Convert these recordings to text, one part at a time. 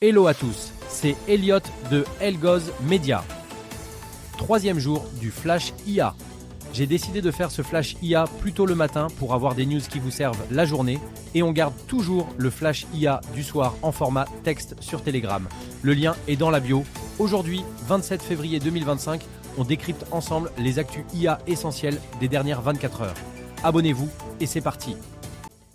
Hello à tous, c'est Elliot de Elgoz Media. Troisième jour du Flash IA. J'ai décidé de faire ce Flash IA plus tôt le matin pour avoir des news qui vous servent la journée et on garde toujours le Flash IA du soir en format texte sur Telegram. Le lien est dans la bio. Aujourd'hui, 27 février 2025, on décrypte ensemble les actus IA essentielles des dernières 24 heures. Abonnez-vous et c'est parti.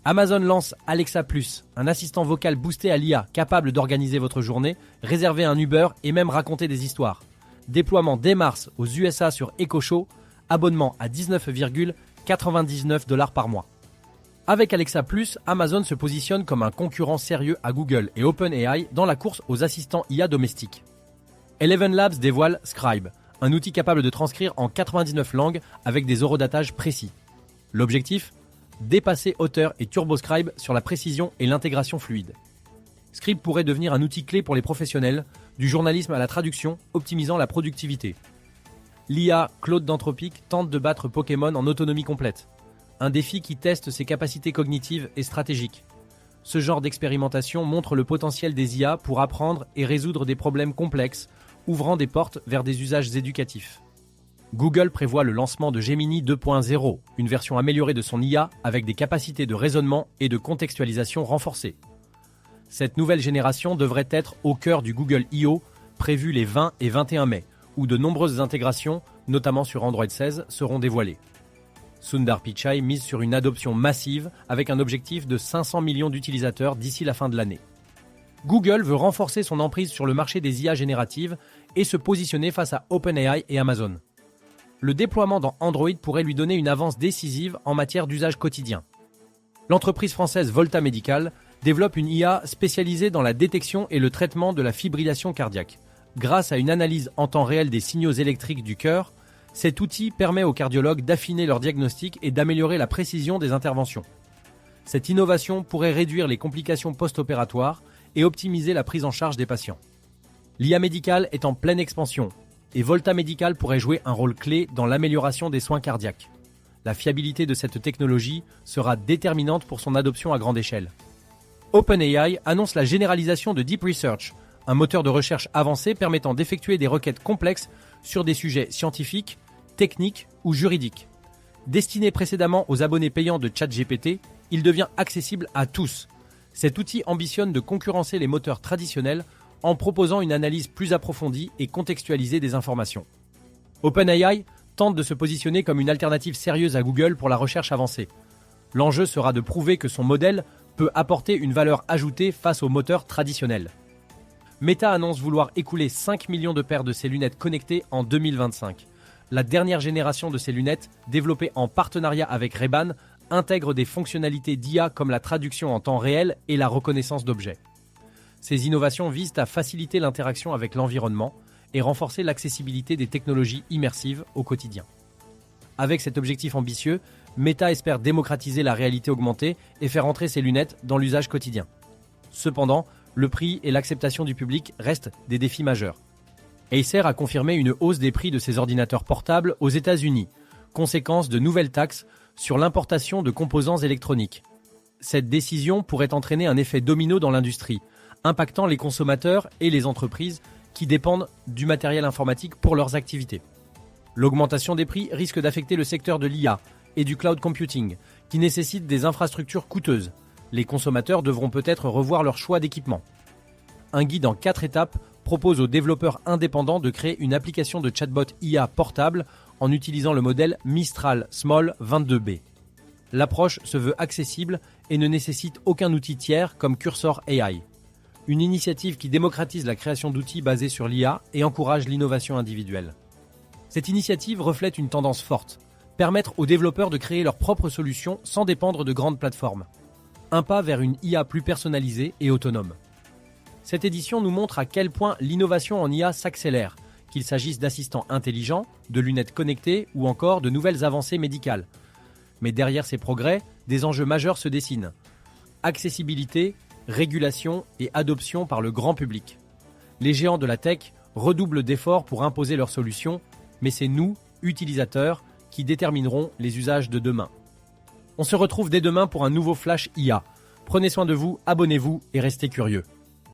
Amazon lance Alexa Plus, un assistant vocal boosté à l'IA capable d'organiser votre journée, réserver un Uber et même raconter des histoires. Déploiement dès mars aux USA sur Echo Show, abonnement à 19,99$ par mois. Avec Alexa Plus, Amazon se positionne comme un concurrent sérieux à Google et OpenAI dans la course aux assistants IA domestiques. Eleven Labs dévoile Scribe, un outil capable de transcrire en 99 langues avec des horodatages précis. L'objectif ? Dépasser Otter et TurboScribe sur la précision et l'intégration fluide. Scribe pourrait devenir un outil clé pour les professionnels, du journalisme à la traduction, optimisant la productivité. L'IA Claude d'Anthropic tente de battre Pokémon en autonomie complète. Un défi qui teste ses capacités cognitives et stratégiques. Ce genre d'expérimentation montre le potentiel des IA pour apprendre et résoudre des problèmes complexes, ouvrant des portes vers des usages éducatifs. Google prévoit le lancement de Gemini 2.0, une version améliorée de son IA avec des capacités de raisonnement et de contextualisation renforcées. Cette nouvelle génération devrait être au cœur du Google I.O. prévu les 20 et 21 mai, où de nombreuses intégrations, notamment sur Android 16, seront dévoilées. Sundar Pichai mise sur une adoption massive avec un objectif de 500 millions d'utilisateurs d'ici la fin de l'année. Google veut renforcer son emprise sur le marché des IA génératives et se positionner face à OpenAI et Amazon. Le déploiement dans Android pourrait lui donner une avance décisive en matière d'usage quotidien. L'entreprise française Volta Medical développe une IA spécialisée dans la détection et le traitement de la fibrillation cardiaque. Grâce à une analyse en temps réel des signaux électriques du cœur, cet outil permet aux cardiologues d'affiner leur diagnostic et d'améliorer la précision des interventions. Cette innovation pourrait réduire les complications post-opératoires et optimiser la prise en charge des patients. L'IA médicale est en pleine expansion. Et Volta Medical pourrait jouer un rôle clé dans l'amélioration des soins cardiaques. La fiabilité de cette technologie sera déterminante pour son adoption à grande échelle. OpenAI annonce la généralisation de Deep Research, un moteur de recherche avancé permettant d'effectuer des requêtes complexes sur des sujets scientifiques, techniques ou juridiques. Destiné précédemment aux abonnés payants de ChatGPT, il devient accessible à tous. Cet outil ambitionne de concurrencer les moteurs traditionnels en proposant une analyse plus approfondie et contextualisée des informations. OpenAI tente de se positionner comme une alternative sérieuse à Google pour la recherche avancée. L'enjeu sera de prouver que son modèle peut apporter une valeur ajoutée face aux moteurs traditionnels. Meta annonce vouloir écouler 5 millions de paires de ses lunettes connectées en 2025. La dernière génération de ces lunettes, développée en partenariat avec Ray-Ban, intègre des fonctionnalités d'IA comme la traduction en temps réel et la reconnaissance d'objets. Ces innovations visent à faciliter l'interaction avec l'environnement et renforcer l'accessibilité des technologies immersives au quotidien. Avec cet objectif ambitieux, Meta espère démocratiser la réalité augmentée et faire entrer ses lunettes dans l'usage quotidien. Cependant, le prix et l'acceptation du public restent des défis majeurs. Acer a confirmé une hausse des prix de ses ordinateurs portables aux États-Unis, conséquence de nouvelles taxes sur l'importation de composants électroniques. Cette décision pourrait entraîner un effet domino dans l'industrie, impactant les consommateurs et les entreprises qui dépendent du matériel informatique pour leurs activités. L'augmentation des prix risque d'affecter le secteur de l'IA et du cloud computing, qui nécessitent des infrastructures coûteuses. Les consommateurs devront peut-être revoir leur choix d'équipement. Un guide en 4 étapes propose aux développeurs indépendants de créer une application de chatbot IA portable en utilisant le modèle Mistral Small 22B. L'approche se veut accessible et ne nécessite aucun outil tiers comme Cursor AI. Une initiative qui démocratise la création d'outils basés sur l'IA et encourage l'innovation individuelle. Cette initiative reflète une tendance forte, permettre aux développeurs de créer leurs propres solutions sans dépendre de grandes plateformes. Un pas vers une IA plus personnalisée et autonome. Cette édition nous montre à quel point l'innovation en IA s'accélère, qu'il s'agisse d'assistants intelligents, de lunettes connectées ou encore de nouvelles avancées médicales. Mais derrière ces progrès, des enjeux majeurs se dessinent. Accessibilité, régulation et adoption par le grand public. Les géants de la tech redoublent d'efforts pour imposer leurs solutions, mais c'est nous, utilisateurs, qui détermineront les usages de demain. On se retrouve dès demain pour un nouveau Flash IA. Prenez soin de vous, abonnez-vous et restez curieux.